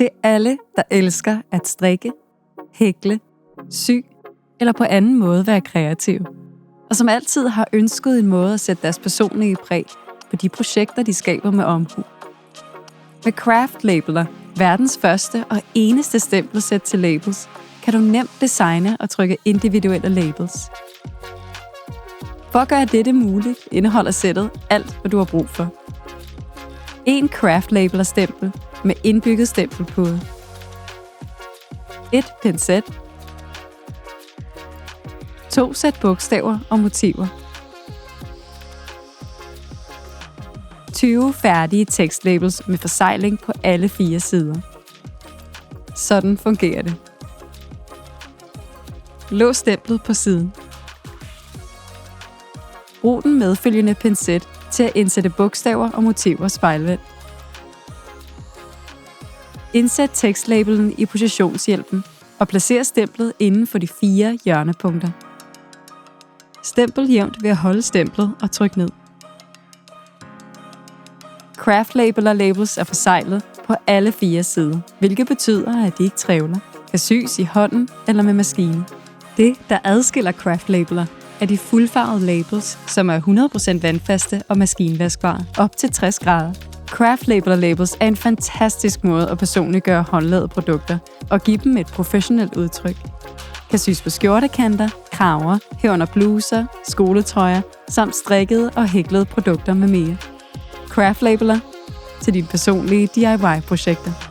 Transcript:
Til alle, der elsker at strikke, hækle, sy eller på anden måde være kreativ. Og som altid har ønsket en måde at sætte deres personlige præg på de projekter, de skaber med omhu. Med Craft Labeler, verdens første og eneste stempelsæt til labels, kan du nemt designe og trykke individuelle labels. For at gøre dette muligt, indeholder sættet alt, hvad du har brug for. En Craft Labeler stempel med indbygget stempelkode. Et pincet. 2 sæt bogstaver og motiver. 20 færdige tekstlabels med forsegling på alle 4 sider. Sådan fungerer det. Lås stemplet på siden. Brug den medfølgende pincet til at indsætte bogstaver og motiver spejlvendt. Indsæt tekstlabelen i positionshjælpen og placer stemplet inden for de 4 hjørnepunkter. Stempel jævnt ved at holde stemplet og tryk ned. Craft Labeler labels er forseglet på alle 4 sider, hvilket betyder, at de ikke trævler, kan sys i hånden eller med maskine. Det, der adskiller Craft Labeler, er de fuldfarvede labels, som er 100% vandfaste og maskinvaskbare, op til 60 grader. Craft Labeler labels er en fantastisk måde at personliggøre håndlavede produkter og give dem et professionelt udtryk. Kan sys på skjortekanter, kraver, herunder bluser, skoletrøjer, samt strikkede og hæklede produkter med mere. Craft Labeler til dine personlige DIY-projekter.